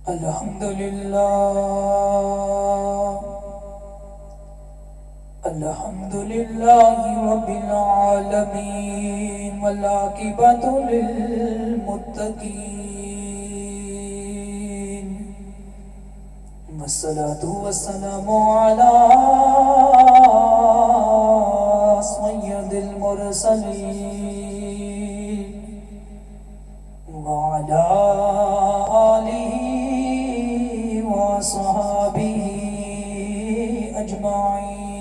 الحمدللہ الحمدللہ رب العالمین والعاقبۃ للمتقین والصلاة والسلام علی سید المرسلین وعلی آلہ وصحابہ اجمعین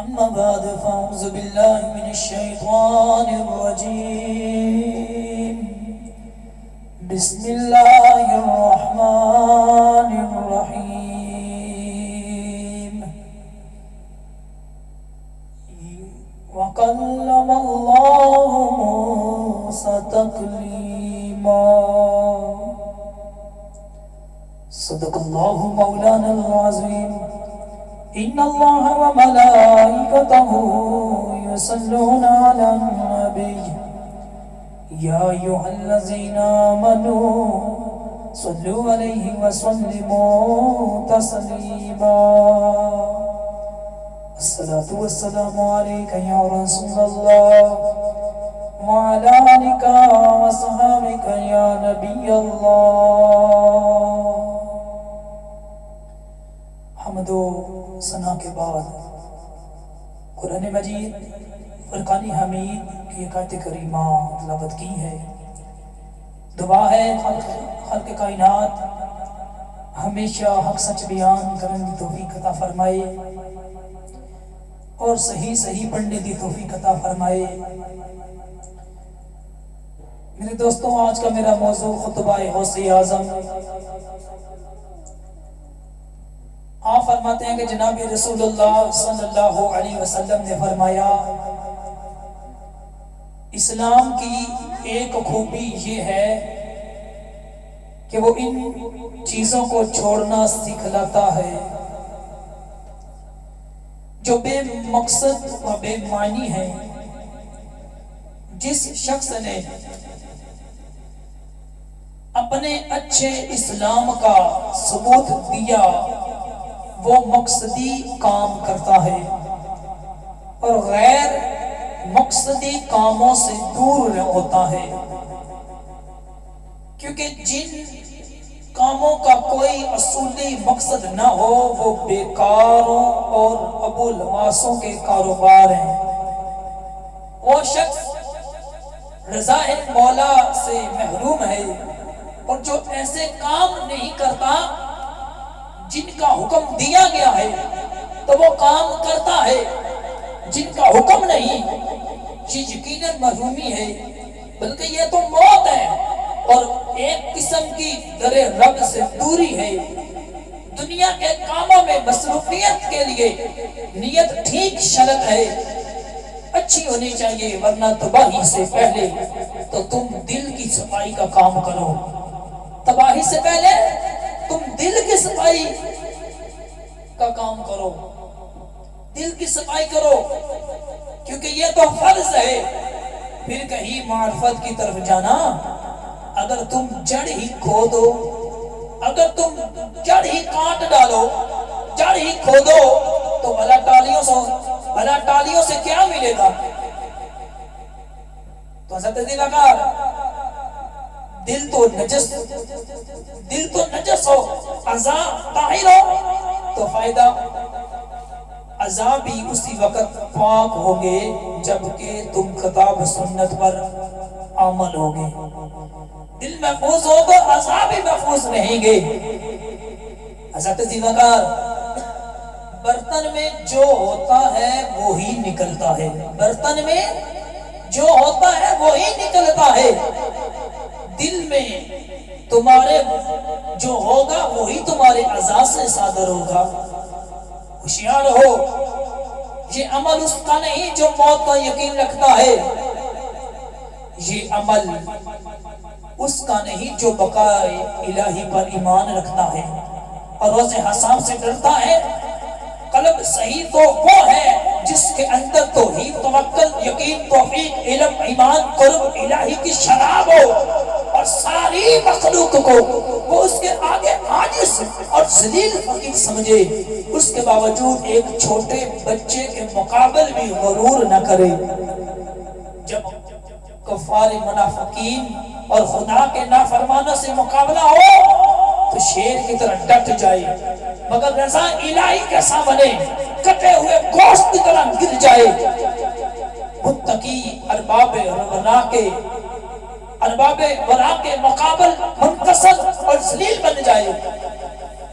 اما بعد فاعوذ باللہ من الشیطان الرجیم بسم اللہ الرحمن الرحیم وَكَلَّمَ اللَّهُ مُوسَى تَكْلِيمًا صدق اللہ مولانا العظیم ان اللہ وملائکتہ یصلون علی النبی یا ایھا الذین آمنوا صلوا علیہ وسلموا تسلیما الصلاة والسلام علیکہ یا رسول اللہ وعلی آلک وصحابک یا نبی اللہ۔ حمد و ثنا کے بعد قرآن مجید فرقان حمید کی ایک آیت کریمہ تلاوت کی ہے۔ دعا ہے خلق کائنات ہمیشہ حق سچ بیان کرنے کی توفیق عطا فرمائے اور صحیح پڑھنے کی توفیق عطا فرمائے۔ میرے دوستوں، آج کا میرا موضوع خطبہ غوث اعظم۔ آپ فرماتے ہیں کہ جناب رسول اللہ صلی اللہ علیہ وسلم نے فرمایا اسلام کی ایک خوبی یہ ہے کہ وہ ان چیزوں کو چھوڑنا سکھلاتا ہے جو بے مقصد و بے معنی ہے۔ جس شخص نے اپنے اچھے اسلام کا ثبوت دیا وہ مقصدی کام کرتا ہے اور غیر مقصدی کاموں سے دور ہوتا ہے، کیونکہ جن کاموں کا کوئی اصولی مقصد نہ ہو وہ بیکاروں اور ابوالعواسوں کے کاروبار ہیں۔ وہ شخص رضا مولا سے محروم ہے اور جو ایسے کام نہیں کرتا جن کا حکم دیا گیا ہے تو وہ کام کرتا ہے، جن کا حکم نہیں یہ یقیناً محرومی ہے، بلکہ یہ تو موت ہے اور ایک قسم کی در رب سے دوری ہے۔ دنیا کے کاموں میں مصروفیت کے لیے نیت ٹھیک شرط ہے، اچھی ہونی چاہیے، ورنہ تباہی سے پہلے تو تم دل کی صفائی کا کام کرو۔ تباہی سے پہلے تم دل کی صفائی کا کام کرو، دل کی صفائی کرو، کیونکہ یہ تو فرض ہے۔ پھر کہیں معرفت کی طرف جانا، اگر تم جڑ ہی کھودو، اگر تم جڑ ہی کاٹ ڈالو، جڑ ہی کھودو تو بھلا ٹالیوں سے کیا ملے گا؟ تو حضرت دیوکار دل تو نجس ہو، اعضاء طاہر ہو تو فائدہ، اعضاء بھی اسی وقت پاک ہوگے جبکہ تم کتاب سنت پر عمل ہوگے۔ دل محفوظ ہوگا، اعضاء بھی محفوظ رہیں گے۔ حضرت دیوکار برتن میں جو ہوتا ہے وہی نکلتا ہے، برتن میں جو ہوتا ہے وہی نکلتا ہے۔ دل میں تمہارے جو ہوگا وہی تمہارے اعضاء سے صادر ہوگا۔ ہوشیار ہو، یہ عمل اس کا نہیں جو موت کا یقین رکھتا ہے، یہ عمل اس کا نہیں جو بقاء الہی پر ایمان رکھتا ہے اور روز حساب سے ڈرتا ہے۔ قلب صحیح تو وہ ہے جس کے اندر توحید، توکل، یقین، توفیق، علم، ایمان، قرب الہی کی شراب ہو اور ساری مخلوق کو وہ اس کے آگے عاجز اور ذلیل فقیر سمجھے، اس کے باوجود ایک چھوٹے بچے کے مقابل بھی غرور نہ کرے۔ جب کفار منافقین اور خدا کے نافرمانوں سے مقابلہ ہو تو شیر کی طرح ڈٹ جائے، مگر رضا الہی کے سامنے کٹے ہوئے گوشت کی طرح گر جائے۔ متقی ارباب ورا کے مقابل منکسر اور ذلیل بن جائے۔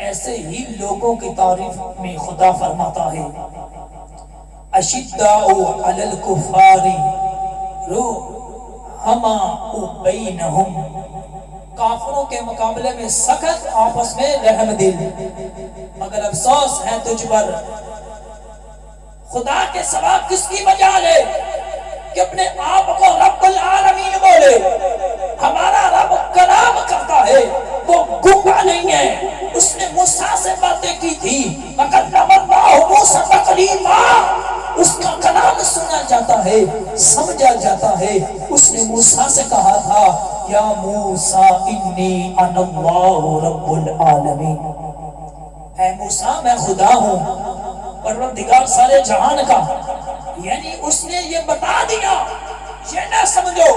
ایسے ہی لوگوں کی تعریف میں خدا فرماتا ہے اشداء علی الکفار رحماء بینہم، کافروں کے مقابلے میں سخت، آپس میں رحم دل، مگر افسوس ہے تجھ پر خدا کے سوا کس کی مجال ہے کہ اپنے آپ کو رب العالمین بولے۔ ہمارا رب کلام کرتا ہے، وہ گنگا نہیں ہے۔ اس نے موسیٰ سے باتیں کی تھی، وَكَلَّمَ اللَّهُ مُوسَىٰ تَكْلِیمًا، اس کا کلام سنا جاتا ہے، سمجھا جاتا ہے۔ اس نے موسیٰ سے کہا تھا یا موسیٰ انی انا اللہ رب العالمین، اے موسیٰ میں خدا ہوں پروردگار سارے جہان کا۔ یعنی اس نے یہ بتا دیا، یہ نہ سمجھو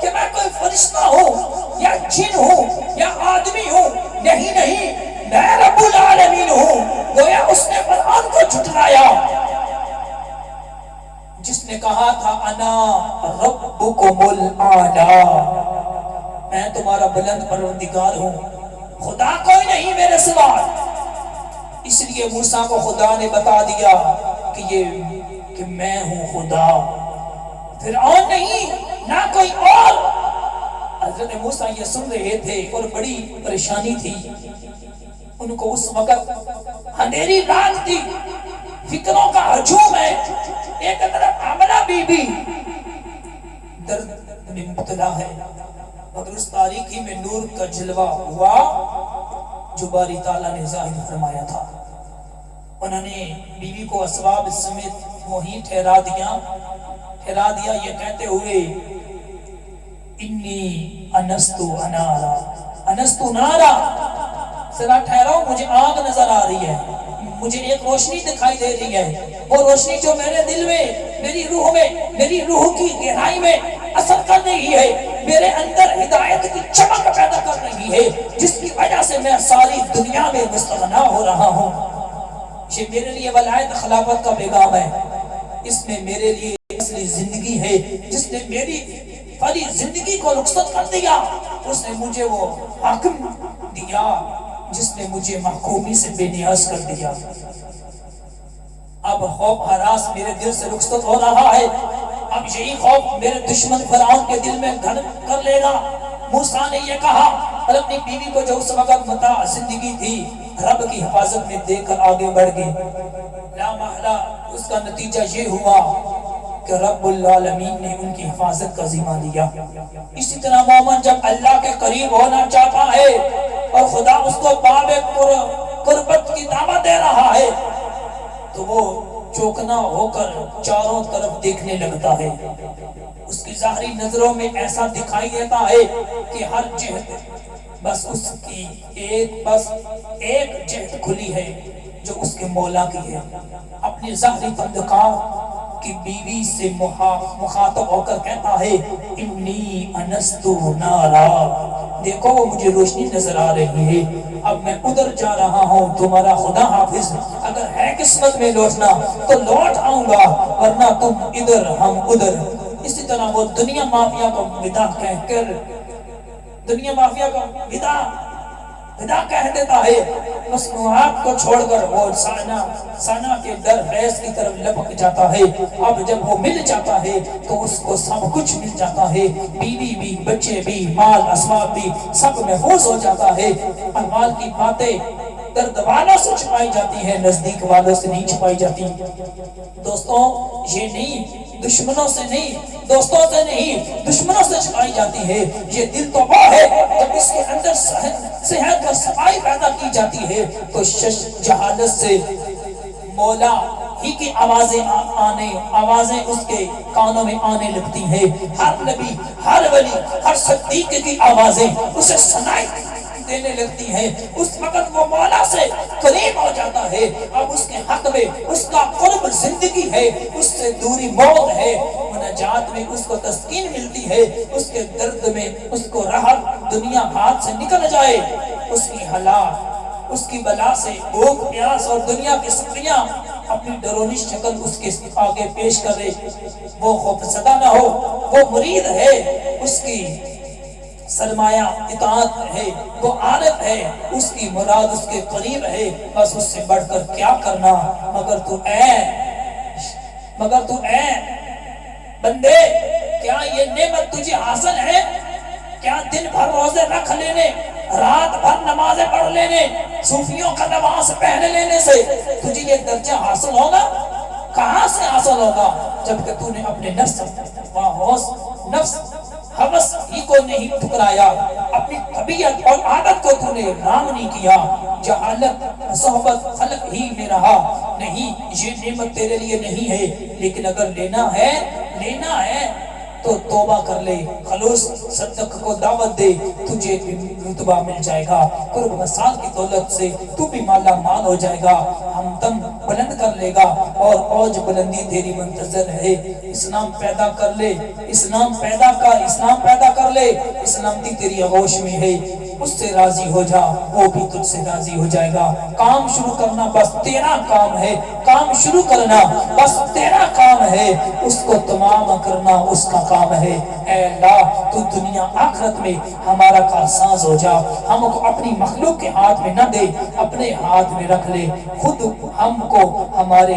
کہ میں کوئی فرشتہ ہوں یا جن ہوں یا آدمی ہوں، نہیں میں رب العالمین ہوں۔ گویا اس نے قرآن کو جھٹلایا۔ جس نے کہا تھا انا ربکم الاعلی، میں تمہارا بلند پروردگار ہوں، خدا کوئی نہیں میرے سوا۔ اس لیے موسیٰ کو خدا نے بتا دیا کہ میں ہوں خدا، فرعون نہیں، نہ کوئی اور۔ حضرت موسیٰ یہ سن رہے تھے اور بڑی پریشانی تھی ان کو۔ اس وقت اندھیری رات تھی، فکروں کا ہجوم ہے، ایک طرف آمنہ بی بی درد میں مبتلا ہے، مگر اس تاریکی میں نور کا جلوہ ہوا جو باری تعالیٰ نے ظاہر فرمایا تھا۔ انہوں نے بیوی کو اسباب سمیت وہیں ٹھہرا دیا یہ کہتے ہوئے انی انستو انارا، انستو نارا، ذرا ٹھہراؤ، مجھے آگ نظر آ رہی ہے، مجھے ایک روشنی دکھائی دے رہی ہے، وہ روشنی جو میرے دل میں، میری روح کی گہرائی میں اثر کر رہی ہے، میرے اندر ہدایت کی چمک پیدا کر رہی ہے، جس کی وجہ سے میں ساری دنیا میں مستغنا ہو رہا ہوں۔ یہ میرے لیے ولایت خلافت کا پیغام ہے، اس میں میرے لیے اصلی زندگی ہے، جس نے میری ساری زندگی کو رخصت کر دیا، اس نے مجھے وہ حاکم دیا جس نے مجھے محکومی سے بے نیاز کر دیا۔ اب خوف ہراس میرے دل سے رخصت ہو رہا ہے، اب یہی خوف میرے دشمن فرعون کے دل میں گھر کر لے گا۔ موسیٰ نے یہ کہا اور اپنی بیوی کو جو اس وقت متاع زندگی تھی رب کی حفاظت میں دے کر آگے بڑھ گئے۔ لا محالہ اس کا نتیجہ یہ ہوا کہ رب العالمین نے ان کی حفاظت کا ذمہ لیا۔ اسی طرح مومن جب اللہ کے قریب ہونا چاہتا ہے اور خدا اس کو باب قربت کی دعوت دے رہا ہے تو وہ چوکنا ہو کر چاروں طرف دیکھنے لگتا ہے۔ اس کی ظاہری نظروں میں ایسا دکھائی دیتا ہے کہ ہر جہت بس اس کی ایک جہت کھلی ہے جو اس کے مولا کی ہے۔ اپنی ظاہری تندکار کی بیوی سے مخاطب ہو کر کہتا ہے انی انستو نارا، دیکھو وہ مجھے روشنی نظر آ رہی ہے، اب میں ادھر جا رہا ہوں، تمہارا خدا حافظ، اگر ہے قسمت میں لوٹنا تو لوٹ آؤں گا، ورنہ تم ادھر ہم ادھر۔ اسی طرح وہ دنیا مافیا کو ودا کہہ کر ودا کہہ دیتا ہے، مصنوعات کو چھوڑ کر وہ سانا کے در فیض کی طرف لپک جاتا ہے۔ اب جب وہ مل جاتا ہے تو اس کو سب کچھ مل جاتا ہے، بیوی بھی، بچے بھی، مال اسباب بھی، سب محفوظ ہو جاتا ہے۔ اموال کی باتیں درد والوں سے چھپائی جاتی ہے، نزدیک والوں سے نہیں چھپائی جاتی۔ دوستوں یہ نہیں، دشمنوں سے نہیں، دوستوں سے نہیں، دشمنوں سے چھپائی جاتی ہے۔ یہ دل تو وہ ہے جب اس کے اندر صحت اور صفائی پیدا کی جاتی ہے تو شش جہالت سے مولا ہی کی آوازیں اس کے کانوں میں آنے لگتی ہیں، ہر نبی، ہر ولی، ہر صدیق کی آوازیں اسے سنائی دینے لگتی ہیں۔ اس وقت وہ مولا سے قریب ہو جاتا ہے، اب اس کے حق میں اس کا قرب زندگی ہے، اس سے دوری موت ہے، مناجات میں اس کو تسکین ملتی ہے، اس کے درد میں اس کو راحت، دنیا ہاتھ سے نکل جائے، اس کی ہلاک، اس کی بلا سے بھوک پیاس اور دنیا کی سختیاں اپنی ڈرونی شکل اس کے آگے پیش کرے، وہ خوفزدہ نہ ہو، وہ مرید ہے، اس کی سرمایہ اطاعت ہے، وہ عارف ہے، اس کی مراد اس کے قریب ہے، بس اس سے بڑھ کر کیا کرنا، مگر تو اے بندے، کیا یہ نعمت تجھے حاصل ہے؟ کیا دن بھر روزے رکھ لینے، رات بھر نمازیں پڑھ لینے، صوفیوں کا نماز پہن لینے سے تجھے یہ درجہ حاصل ہوگا؟ کہاں سے حاصل ہوگا؟ جبکہ تو نے اپنے نفس حوث ہی کو نہیں ٹھکرایا، اپنی طبیعت اور عادت کو تو نے رام نہیں کیا، جہالت صحبت خلق ہی میں رہا، نہیں یہ نعمت تیرے لیے نہیں ہے، لیکن اگر لینا ہے تو توبہ کر لے، خلوص صدق کو دعوت دے، تجھے بھی رتبہ مل جائے گا، قرب وصال کی دولت سے تو بھی مالا مال ہو جائے گا، ہمدم بلند کر لے گا، اور اوج بلندی تیری منتظر ہے۔ اسلام پیدا کر لے، اسلام پیدا کر لے، اسلامتی تیری آغوش میں ہے، اس سے راضی ہو جا، وہ بھی تجھ سے راضی ہو جائے گا۔ کام شروع کرنا بس تیرا کام ہے، کام شروع کرنا بس تیرا کام ہے، اس کو تمام کرنا اس کا کام ہے۔ اے اللہ تو دنیا آخرت میں ہمارا کارساز ہو جا، ہم کو اپنی مخلوق کے ہاتھ میں نہ دے، اپنے ہاتھ میں رکھ لے، خود ہم کو ہمارے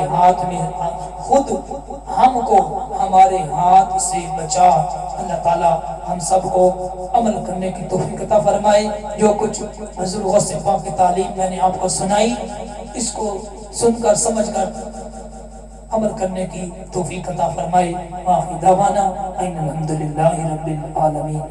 ہاتھ سے بچا۔ اللہ تعالیٰ ہم سب کو عمل کرنے کی توفیق عطا فرمائے۔ جو کچھ حضور غوث پاک کی تعلیم میں نے آپ کو سنائی، اس کو سن کر سمجھ کر عمل کرنے کی توفیق عطا فرمائے۔ آخر دعوانا ان الحمدللہ رب العالمین۔